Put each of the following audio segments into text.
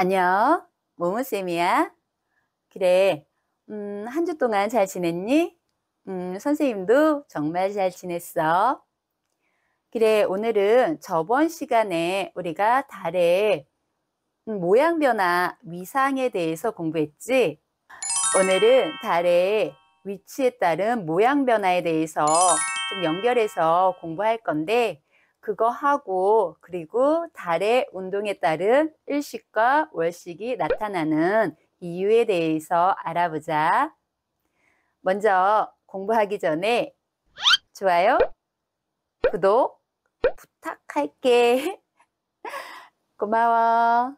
안녕, 모모쌤이야. 그래, 한 주 동안 잘 지냈니? 선생님도 정말 잘 지냈어. 그래, 오늘은 저번 시간에 우리가 달의 모양 변화, 위상에 대해서 공부했지? 오늘은 달의 위치에 따른 모양 변화에 대해서 좀 연결해서 공부할 건데, 그거 하고, 그리고 달의 운동에 따른 일식과 월식이 나타나는 이유에 대해서 알아보자. 먼저 공부하기 전에 좋아요, 구독 부탁할게. 고마워.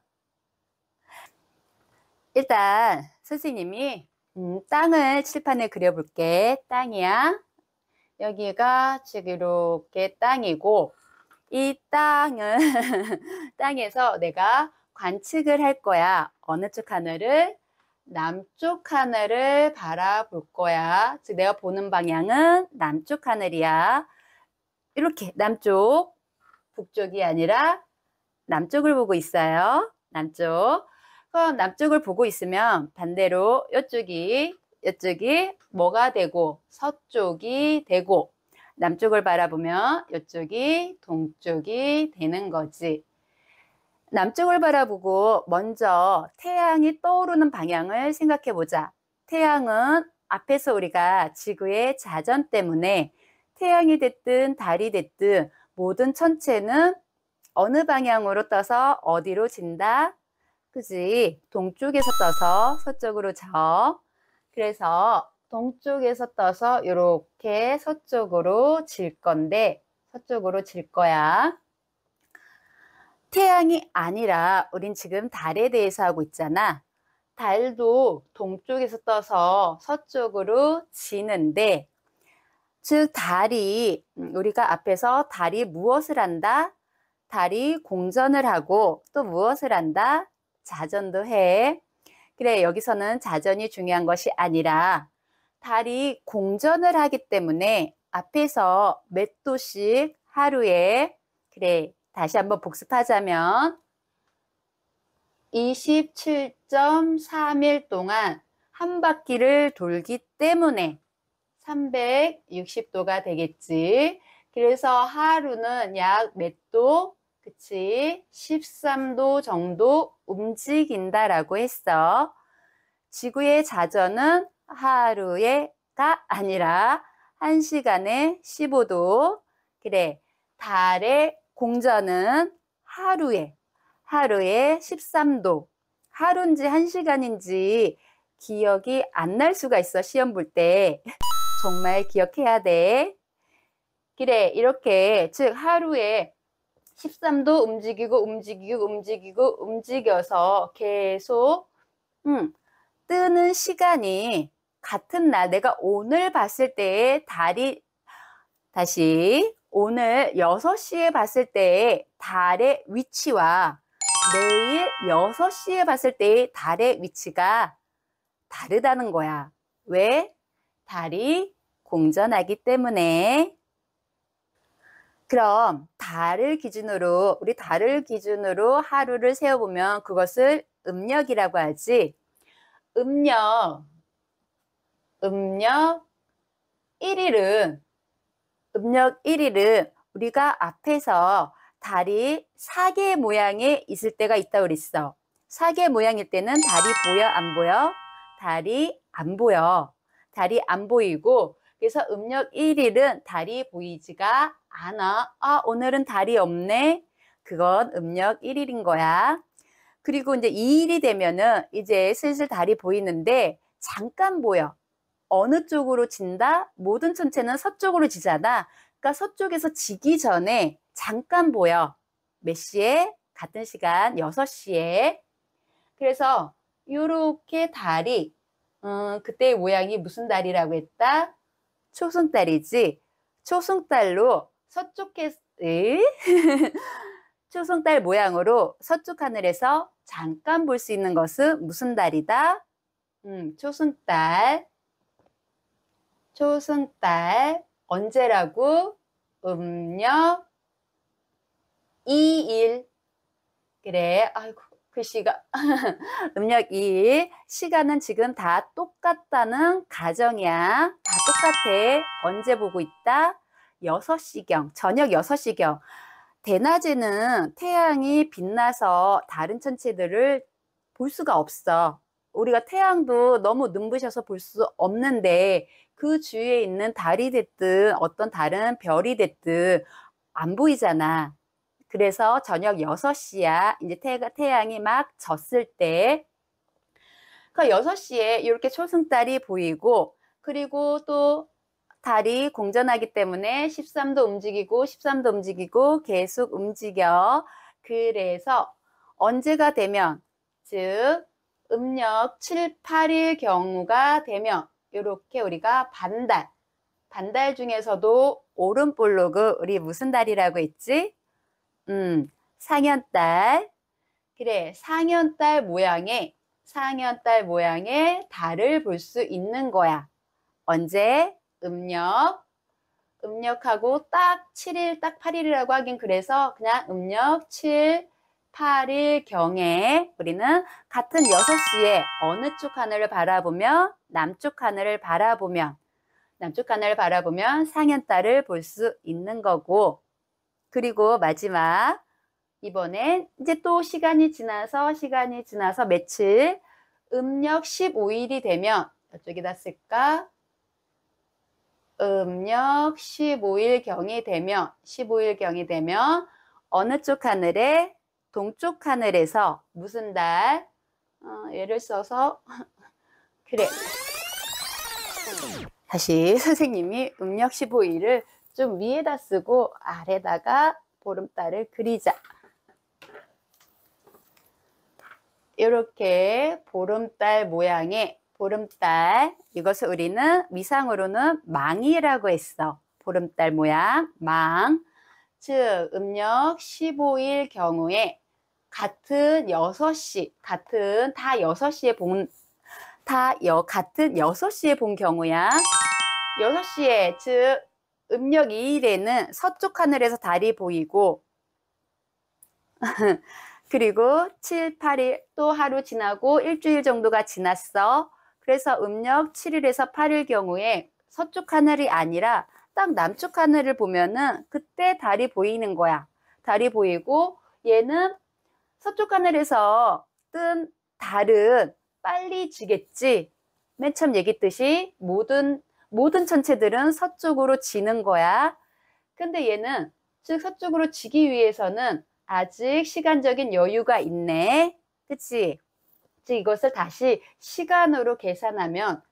일단 선생님이 땅을 칠판에 그려볼게. 땅이야. 여기가 지금 이렇게 땅이고, 이 땅은 땅에서 내가 관측을 할 거야. 어느 쪽 하늘을? 남쪽 하늘을 바라볼 거야. 즉 내가 보는 방향은 남쪽 하늘이야. 이렇게 남쪽, 북쪽이 아니라 남쪽을 보고 있어요. 남쪽. 그럼 남쪽을 보고 있으면 반대로 이쪽이 뭐가 되고 서쪽이 되고, 남쪽을 바라보면 이쪽이 동쪽이 되는 거지. 남쪽을 바라보고 먼저 태양이 떠오르는 방향을 생각해 보자. 태양은 앞에서 우리가 지구의 자전 때문에 태양이 됐든 달이 됐든 모든 천체는 어느 방향으로 떠서 어디로 진다? 그지? 동쪽에서 떠서 서쪽으로 져. 그래서 동쪽에서 떠서 이렇게 서쪽으로 질 건데, 서쪽으로 질 거야. 태양이 아니라 우린 지금 달에 대해서 하고 있잖아. 달도 동쪽에서 떠서 서쪽으로 지는데, 즉 달이 우리가 앞에서 달이 무엇을 한다? 달이 공전을 하고 또 무엇을 한다? 자전도 해. 그래, 여기서는 자전이 중요한 것이 아니라 달이 공전을 하기 때문에 앞에서 몇 도씩 하루에, 그래, 다시 한번 복습하자면 27.3일 동안 한 바퀴를 돌기 때문에 360도가 되겠지. 그래서 하루는 약 몇 도? 그치? 13도 정도 움직인다라고 했어. 지구의 자전은 하루에가 아니라 1시간에 15도. 그래, 달의 공전은 하루에 13도. 하루인지 1시간인지 기억이 안 날 수가 있어, 시험 볼 때. 정말 기억해야 돼. 그래, 이렇게, 즉, 하루에 13도 움직여서 계속, 뜨는 시간이 같은 날, 내가 오늘 봤을 때의 달이, 다시, 오늘 6시에 봤을 때의 달의 위치와 내일 6시에 봤을 때의 달의 위치가 다르다는 거야. 왜? 달이 공전하기 때문에. 그럼 우리 달을 기준으로 하루를 세어보면 그것을 음력이라고 하지. 음력 1일은, 음력 1일은 우리가 앞에서 달이 사계 모양에 있을 때가 있다고 그랬어. 사계 모양일 때는 달이 보여, 안 보여? 달이 안 보여. 달이 안 보이고, 그래서 음력 1일은 달이 보이지가 않아. 아, 오늘은 달이 없네. 그건 음력 1일인 거야. 그리고 이제 2일이 되면은 이제 슬슬 달이 보이는데 잠깐 보여. 어느 쪽으로 진다? 모든 천체는 서쪽으로 지잖아. 그러니까 서쪽에서 지기 전에 잠깐 보여. 몇 시에? 같은 시간 6시에. 그래서 이렇게 달이, 그때의 모양이 무슨 달이라고 했다? 초승달이지. 초승달로 초승달 모양으로 서쪽 하늘에서 잠깐 볼 수 있는 것은 무슨 달이다? 초승달. 언제라고? 음력 2일. 그래, 아이고, 그 시간 음력 2일 시간은 지금 다 똑같다는 가정이야. 다 똑같아. 언제 보고 있다? 6시경, 저녁 6시경. 대낮에는 태양이 빛나서 다른 천체들을 볼 수가 없어. 우리가 태양도 너무 눈부셔서 볼 수 없는데 그 주위에 있는 달이 됐든 어떤 다른 별이 됐든 안 보이잖아. 그래서 저녁 6시야. 이제 태양이 막 졌을 때. 그 6시에 이렇게 초승달이 보이고, 그리고 또 달이 공전하기 때문에 13도 움직이고, 13도 움직이고, 계속 움직여. 그래서 언제가 되면, 즉, 음력 7, 8일 경우가 되면, 이렇게 우리가 반달 중에서도 오름볼로그, 우리 무슨 달이라고 했지? 상현달. 그래, 상현달 모양의 달을 볼 수 있는 거야. 언제? 음력하고 딱 7일, 딱 8일이라고 하긴 그래서 그냥 음력 7, 8일 경에 우리는 같은 6시에 어느 쪽 하늘을 바라보면 남쪽 하늘을 바라보면 상현달을 볼 수 있는 거고, 그리고 마지막 이번엔 이제 또 시간이 지나서 며칠 음력 15일이 되면 이쪽에다 쓸까? 음력 15일경이 되면 어느 쪽 하늘에? 동쪽 하늘에서 무슨 달? 예를 써서 그래. 다시 선생님이 음력 15일을 좀 위에다 쓰고 아래다가 보름달을 그리자. 이렇게 보름달 모양의 보름달, 이것을 우리는 미상으로는 망이라고 했어. 보름달 모양, 망. 즉 음력 15일 경우에 같은 6시, 같은 6시에 본 경우야. 6시에, 즉 음력 2일에는 서쪽 하늘에서 달이 보이고 그리고 7, 8일 또 하루 지나고 일주일 정도가 지났어. 그래서 음력 7일에서 8일 경우에 서쪽 하늘이 아니라 딱 남쪽 하늘을 보면은 그때 달이 보이는 거야. 달이 보이고 얘는 서쪽 하늘에서 뜬 달은 빨리 지겠지. 맨 처음 얘기했듯이 모든 천체들은 서쪽으로 지는 거야. 근데 얘는 즉 서쪽으로 지기 위해서는 아직 시간적인 여유가 있네. 그치? 즉 이것을 다시 시간으로 계산하면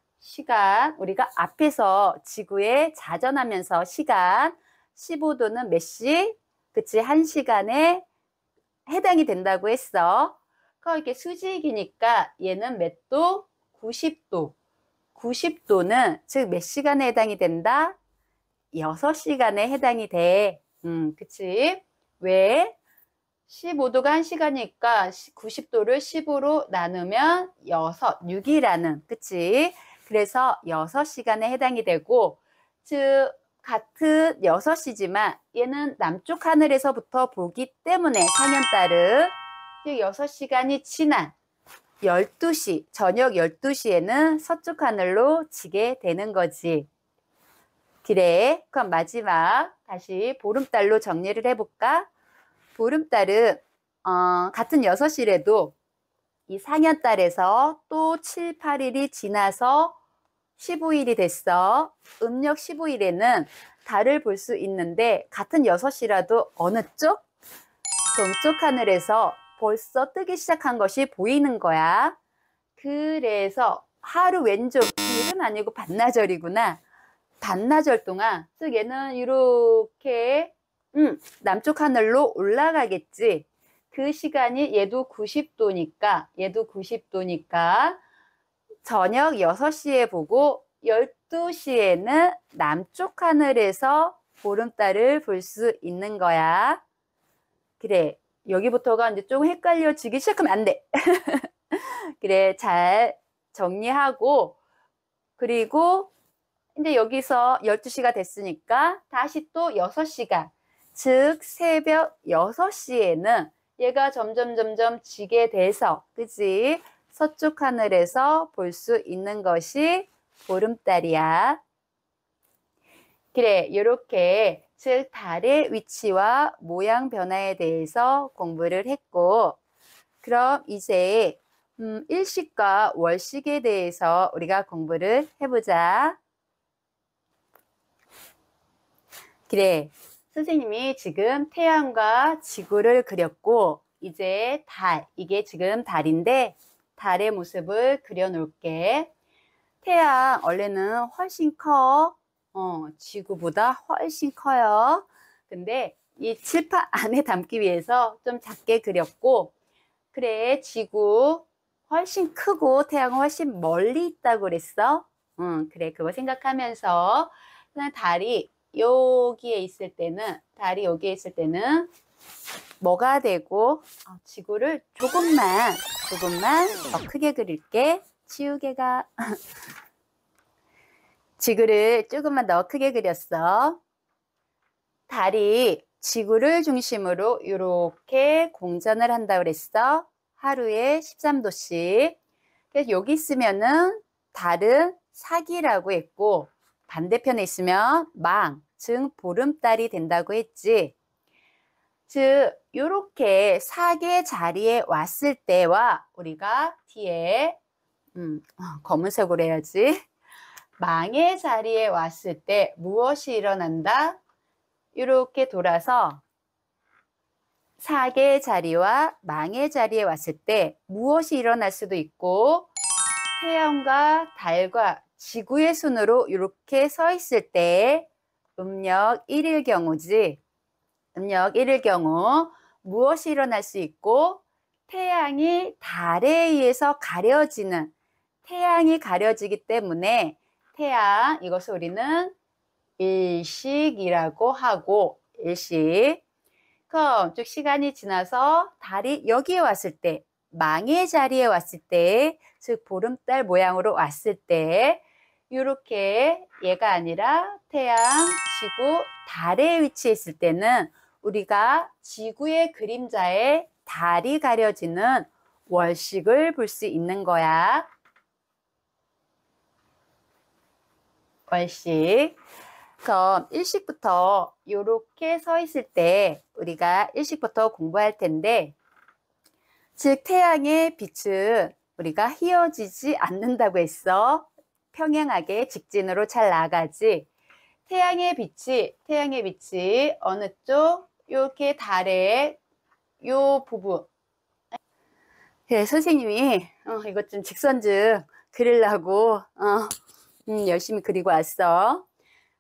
우리가 앞에서 지구에 자전하면서 시간 15도는 몇 시? 그치? 1시간에 해당이 된다고 했어. 그럼 이렇게 수직이니까 얘는 몇 도? 90도. 90도는 즉 몇 시간에 해당이 된다? 6시간에 해당이 돼. 그치? 왜? 15도가 1시간이니까 90도를 10으로 나누면 6이라는, 그치? 그래서 6시간에 해당이 되고, 즉, 같은 6시지만 얘는 남쪽 하늘에서부터 보기 때문에 상현달은 즉 6시간이 지난 12시, 저녁 12시에는 서쪽 하늘로 지게 되는 거지. 그래, 그럼 마지막 다시 보름달로 정리를 해볼까? 보름달은 같은 6시래도 이 상현달에서 또 7, 8일이 지나서 15일이 됐어. 음력 15일에는 달을 볼 수 있는데 같은 6시라도 어느 쪽? 동쪽 하늘에서 벌써 뜨기 시작한 것이 보이는 거야. 그래서 하루 왼쪽, 길은 아니고 반나절이구나. 반나절 동안, 즉 얘는 이렇게 남쪽 하늘로 올라가겠지. 그 시간이 얘도 90도니까 저녁 6시에 보고 12시에는 남쪽 하늘에서 보름달을 볼 수 있는 거야. 그래, 여기부터가 이제 좀 헷갈려지기 시작하면 안 돼. 그래, 잘 정리하고, 그리고 이제 여기서 12시가 됐으니까 다시 또 6시간, 즉 새벽 6시에는 얘가 점점 지게 돼서, 그지? 서쪽 하늘에서 볼 수 있는 것이 보름달이야. 그래, 요렇게 즉 달의 위치와 모양 변화에 대해서 공부를 했고, 그럼 이제 일식과 월식에 대해서 우리가 공부를 해보자. 그래, 선생님이 지금 태양과 지구를 그렸고, 이제 달, 이게 지금 달인데 달의 모습을 그려놓을게. 태양 원래는 훨씬 커. 지구보다 훨씬 커요. 근데 이 칠판 안에 담기 위해서 좀 작게 그렸고, 그래, 지구 훨씬 크고 태양은 훨씬 멀리 있다고 그랬어. 그래, 그거 생각하면서 그냥 달이 여기에 있을 때는, 달이 여기에 있을 때는 뭐가 되고, 지구를 조금만 더 크게 그릴게. 지우개가 지구를 조금만 더 크게 그렸어. 달이 지구를 중심으로 이렇게 공전을 한다고 그랬어. 하루에 13도씩. 그래서 여기 있으면은 달은 사기라고 했고, 반대편에 있으면 망, 즉 보름달이 된다고 했지. 즉 이렇게 사계 자리에 왔을 때와 우리가 뒤에 검은색으로 해야지. 망의 자리에 왔을 때 무엇이 일어난다? 이렇게 돌아서 사계의 자리와 망의 자리에 왔을 때 무엇이 일어날 수도 있고, 태양과 달과 지구의 순으로 이렇게 서 있을 때 음력 1일 경우지. 음력 1일 경우 무엇이 일어날 수 있고, 태양이 달에 의해서 가려지는, 태양이 가려지기 때문에 태양, 이것을 우리는 일식이라고 하고, 일식. 그럼 쭉 시간이 지나서 달이 여기에 왔을 때, 망의 자리에 왔을 때, 즉 보름달 모양으로 왔을 때, 이렇게 얘가 아니라 태양, 지구, 달에 위치했을 때는 우리가 지구의 그림자에 달이 가려지는 월식을 볼 수 있는 거야. 월식. 그럼 일식부터 이렇게 서 있을 때 우리가 일식부터 공부할 텐데, 즉 태양의 빛은 우리가 휘어지지 않는다고 했어. 평행하게 직진으로 잘 나가지. 태양의 빛이 어느 쪽? 이렇게 달의 요 부분. 네, 선생님이 이것 좀 직선 좀 그리려고 열심히 그리고 왔어.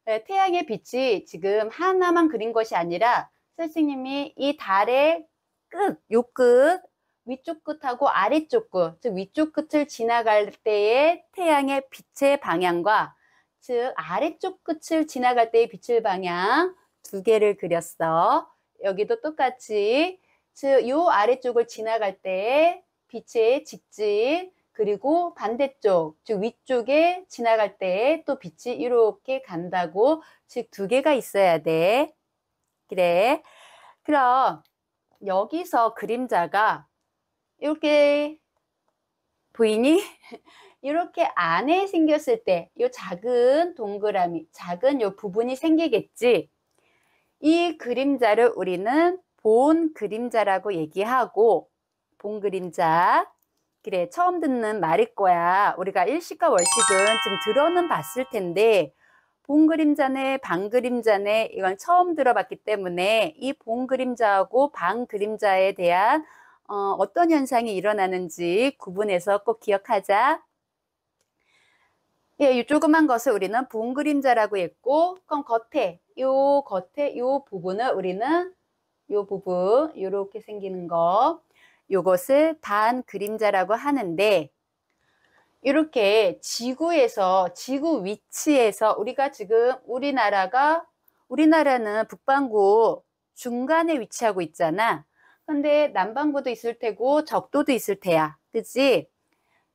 네, 태양의 빛이 지금 하나만 그린 것이 아니라 선생님이 이 달의 끝, 요 끝, 위쪽 끝하고 아래쪽 끝, 즉 위쪽 끝을 지나갈 때의 태양의 빛의 방향과 즉 아래쪽 끝을 지나갈 때의 빛의 방향 두 개를 그렸어. 여기도 똑같이 즉 요 아래쪽을 지나갈 때의 빛의 직진, 그리고 반대쪽, 즉 위쪽에 지나갈 때 또 빛이 이렇게 간다고, 즉 두 개가 있어야 돼. 그래. 그럼 여기서 그림자가 이렇게 보이니? 이렇게 안에 생겼을 때 이 작은 동그라미, 작은 요 부분이 생기겠지. 이 그림자를 우리는 본 그림자라고 얘기하고, 본 그림자. 그래, 처음 듣는 말일 거야. 우리가 일식과 월식은 좀 들어는 봤을 텐데, 본 그림자네, 방 그림자네, 이건 처음 들어봤기 때문에 이 본 그림자하고 방 그림자에 대한 어떤 현상이 일어나는지 구분해서 꼭 기억하자. 예, 이 조그만 것을 우리는 본 그림자라고 했고, 그럼 겉에 요 부분을 우리는 요 부분, 요렇게 생기는 거, 요것을 반 그림자라고 하는데, 이렇게 지구에서, 지구 위치에서 우리가 지금 우리나라는 북반구 중간에 위치하고 있잖아. 근데 남반구도 있을 테고 적도도 있을 테야. 그치?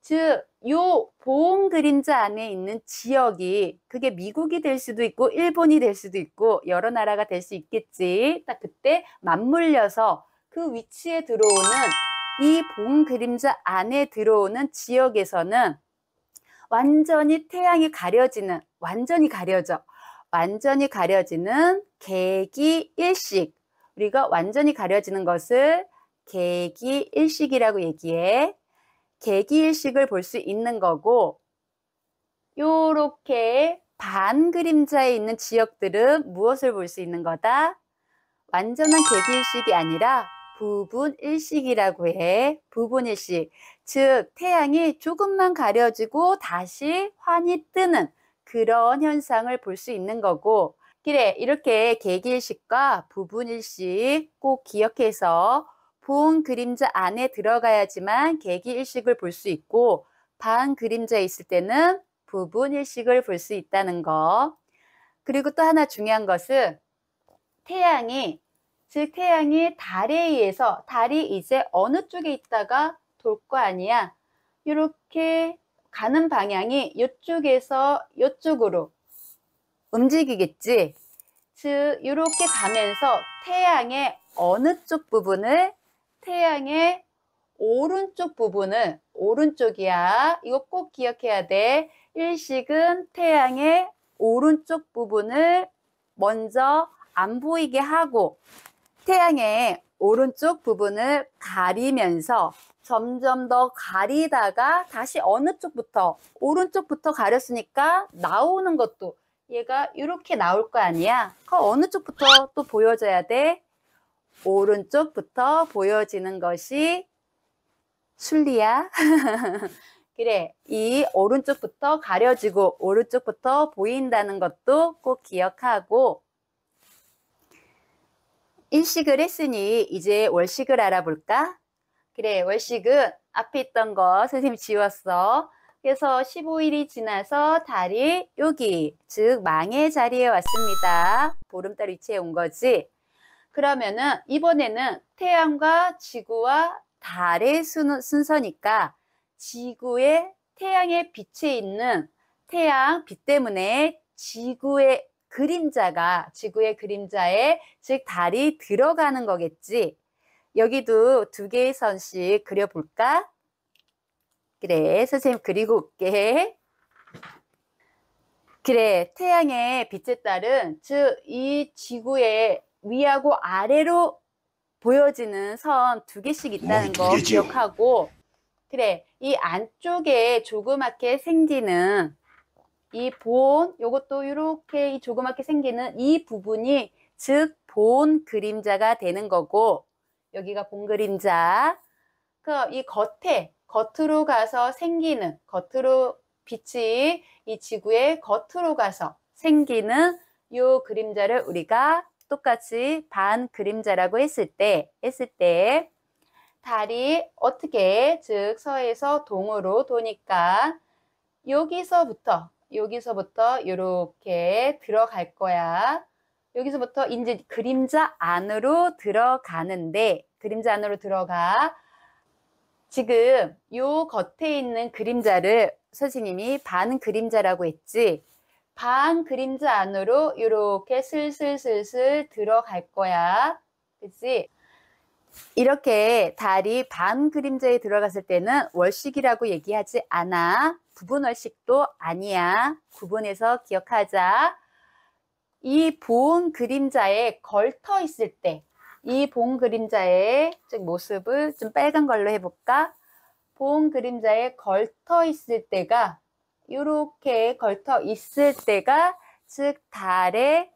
즉, 요 보온 그림자 안에 있는 지역이 그게 미국이 될 수도 있고 일본이 될 수도 있고 여러 나라가 될 수 있겠지. 딱 그때 맞물려서 그 위치에 들어오는 이 봉 그림자 안에 들어오는 지역에서는 완전히 태양이 가려지는, 완전히 가려지는 개기일식. 우리가 완전히 가려지는 것을 개기일식이라고 얘기해. 개기일식을 볼 수 있는 거고, 요렇게 반 그림자에 있는 지역들은 무엇을 볼 수 있는 거다? 완전한 개기일식이 아니라 부분일식이라고 해. 부분일식. 즉 태양이 조금만 가려지고 다시 환히 뜨는 그런 현상을 볼 수 있는 거고, 그래, 이렇게 개기일식과 부분일식 꼭 기억해서 본 그림자 안에 들어가야지만 개기일식을 볼 수 있고, 반 그림자에 있을 때는 부분일식을 볼 수 있다는 거. 그리고 또 하나 중요한 것은 태양이 달에 의해서, 달이 이제 어느 쪽에 있다가 돌 거 아니야. 이렇게 가는 방향이 이쪽에서 이쪽으로 움직이겠지. 즉 이렇게 가면서 태양의 어느 쪽 부분을, 태양의 오른쪽 부분을, 오른쪽이야. 이거 꼭 기억해야 돼. 일식은 태양의 오른쪽 부분을 먼저 안 보이게 하고 태양의 오른쪽 부분을 가리면서 점점 더 가리다가 다시 어느 쪽부터, 오른쪽부터 가렸으니까 나오는 것도 얘가 이렇게 나올 거 아니야. 그 어느 쪽부터 또 보여줘야 돼? 오른쪽부터 보여지는 것이 순리야. 그래, 이 오른쪽부터 가려지고 오른쪽부터 보인다는 것도 꼭 기억하고, 일식을 했으니 이제 월식을 알아볼까? 그래, 월식은 앞에 있던 거 선생님이 지웠어. 그래서 15일이 지나서 달이 여기, 즉 망의 자리에 왔습니다. 보름달 위치에 온 거지. 그러면은 이번에는 태양과 지구와 달의 순서니까 지구의, 태양의 빛에 있는 태양 빛 때문에 지구의 그림자에, 즉 달이 들어가는 거겠지. 여기도 두 개의 선씩 그려볼까? 그래, 선생님 그리고 올게. 그래, 태양의 빛에 따른, 즉 이 지구의 위하고 아래로 보여지는 선 두 개씩 있다는 거 기억하고, 그래, 이 안쪽에 조그맣게 생기는 이 본, 요것도 이렇게 이 조그맣게 생기는 이 부분이 즉 본 그림자가 되는 거고, 여기가 본 그림자. 이 겉으로 가서 생기는, 빛이 이 지구의 겉으로 가서 생기는 요 그림자를 우리가 똑같이 반 그림자라고 했을 때 달이 어떻게, 즉 서에서 동으로 도니까 여기서부터 이렇게 들어갈 거야. 여기서부터 이제 그림자 안으로 들어가는데, 그림자 안으로 들어가. 지금 요 겉에 있는 그림자를 선생님이 반 그림자라고 했지. 반 그림자 안으로 이렇게 슬슬 들어갈 거야. 그치? 이렇게 달이 반 그림자에 들어갔을 때는 월식이라고 얘기하지 않아. 부분월식도 아니야. 구분해서 기억하자. 이 본 그림자에 걸터 있을 때, 이 본 그림자의 즉 모습을 좀 빨간 걸로 해볼까? 본 그림자에 걸터 있을 때가, 이렇게 걸터 있을 때가 즉 달의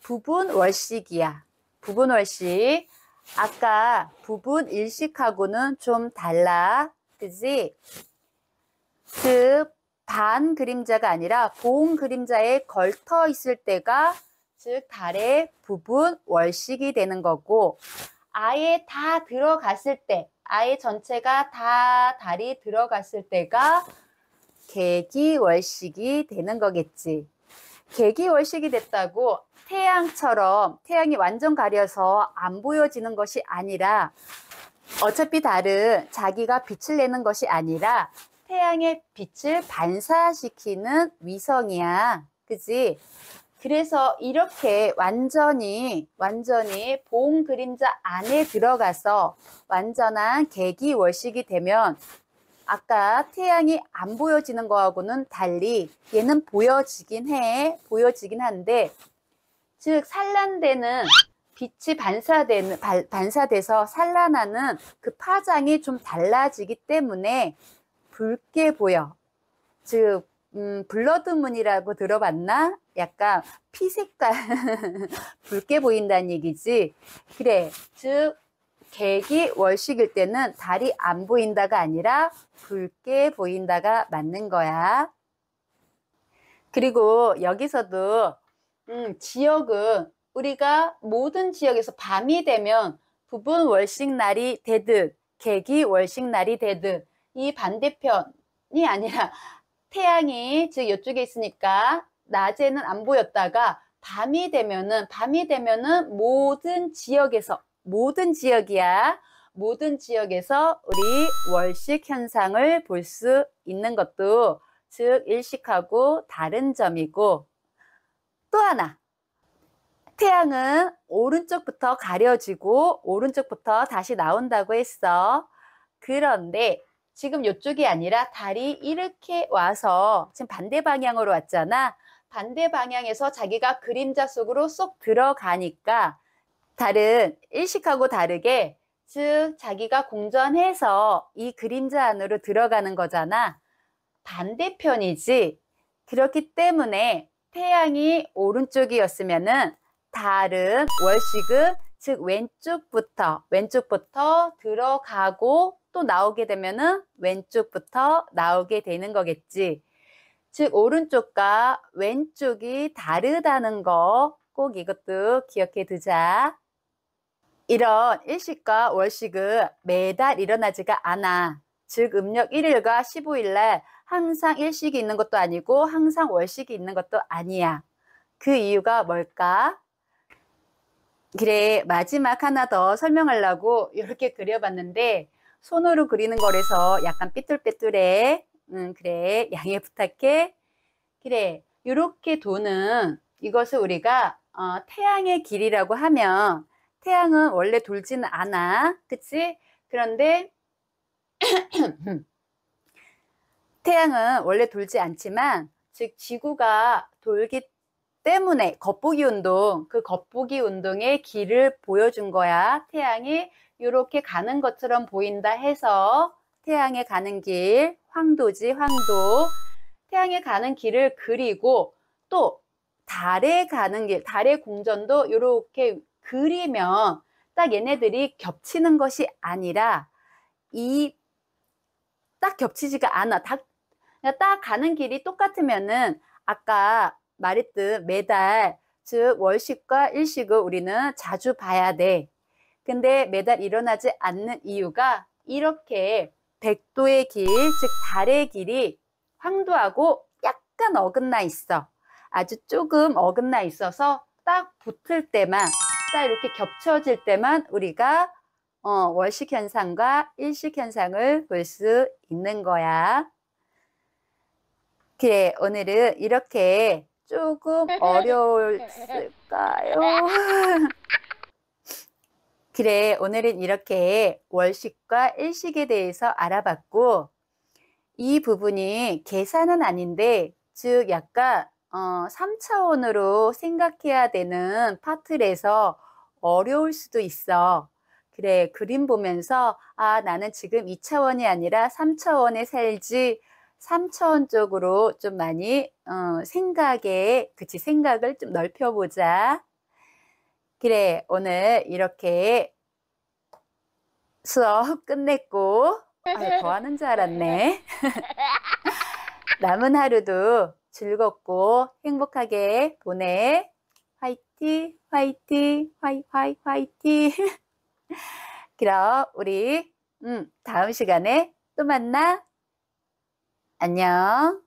부분월식이야. 부분월식. 아까 부분일식하고는 좀 달라. 그지? 그 반 그림자가 아니라 본 그림자에 걸터 있을 때가 즉 달의 부분월식이 되는 거고, 아예 다 들어갔을 때, 아예 전체가 다 달이 들어갔을 때가 개기월식이 되는 거겠지. 개기월식이 됐다고 태양처럼 태양이 완전 가려서 안 보여지는 것이 아니라, 어차피 달은 자기가 빛을 내는 것이 아니라 태양의 빛을 반사시키는 위성이야. 그지? 그래서 이렇게 완전히 보온 그림자 안에 들어가서 완전한 개기월식이 되면 아까 태양이 안 보여지는 거하고는 달리 얘는 보여지긴 한데, 즉 산란되는 빛이 반사돼서 산란하는 그 파장이 좀 달라지기 때문에 붉게 보여. 즉 블러드문이라고 들어봤나? 약간 피색깔 붉게 보인다는 얘기지. 그래, 즉 개기월식일 때는 달이 안 보인다가 아니라 붉게 보인다가 맞는 거야. 그리고 여기서도 지역은 우리가 모든 지역에서 밤이 되면 부분 월식날이 되듯 개기월식날이 되듯 이 반대편이 아니라 태양이 즉 이쪽에 있으니까 낮에는 안 보였다가 밤이 되면은 모든 지역이야. 모든 지역에서 우리 월식 현상을 볼 수 있는 것도 즉 일식하고 다른 점이고, 또 하나, 태양은 오른쪽부터 가려지고 오른쪽부터 다시 나온다고 했어. 그런데 지금 이쪽이 아니라 달이 이렇게 와서 지금 반대 방향으로 왔잖아. 반대 방향에서 자기가 그림자 속으로 쏙 들어가니까 달은 일식하고 다르게 즉 자기가 공전해서 이 그림자 안으로 들어가는 거잖아. 반대편이지. 그렇기 때문에 태양이 오른쪽이었으면은 달은 월식은 즉 왼쪽부터 들어가고 또 나오게 되면은 왼쪽부터 나오게 되는 거겠지. 즉 오른쪽과 왼쪽이 다르다는 거 꼭 이것도 기억해 두자. 이런 일식과 월식은 매달 일어나지가 않아. 즉 음력 1일과 15일 날 항상 일식이 있는 것도 아니고 항상 월식이 있는 것도 아니야. 그 이유가 뭘까? 그래, 마지막 하나 더 설명하려고 이렇게 그려봤는데 손으로 그리는 거라서 약간 삐뚤빼뚤해. 그래, 양해 부탁해. 그래, 이렇게 도는 이것을 우리가 태양의 길이라고 하면 태양은 원래 돌지는 않아. 그치? 그런데 태양은 원래 돌지 않지만 즉 지구가 돌기 때문에 겉보기 운동, 그 겉보기 운동의 길을 보여준 거야. 태양이 이렇게 가는 것처럼 보인다 해서 태양에 가는 길, 황도지, 황도. 태양에 가는 길을 그리고 또 달에 가는 길, 달의 공전도 이렇게 그리면 딱 얘네들이 겹치는 것이 아니라 딱 겹치지가 않아. 딱 가는 길이 똑같으면은 아까 말했듯 매달 즉 월식과 일식을 우리는 자주 봐야 돼. 근데 매달 일어나지 않는 이유가 이렇게 백도의 길, 즉 달의 길이 황도하고 약간 어긋나 있어. 아주 조금 어긋나 있어서 딱 붙을 때만, 딱 이렇게 겹쳐질 때만 우리가 월식 현상과 일식 현상을 볼 수 있는 거야. 그래, 오늘은 이렇게 조금 어려웠을까요? 그래, 오늘은 이렇게 월식과 일식에 대해서 알아봤고, 이 부분이 계산은 아닌데, 즉 약간 3차원으로 생각해야 되는 파트라서 어려울 수도 있어. 그래, 그림 보면서 나는 지금 2차원이 아니라 3차원에 살지, 3차원 쪽으로 좀 많이 생각을 좀 넓혀보자. 그래, 오늘 이렇게 수업 끝냈고, 더 하는 줄 알았네. 남은 하루도 즐겁고 행복하게 보내. 화이팅, 화이팅, 화이팅. 그럼 우리 다음 시간에 또 만나. 안녕.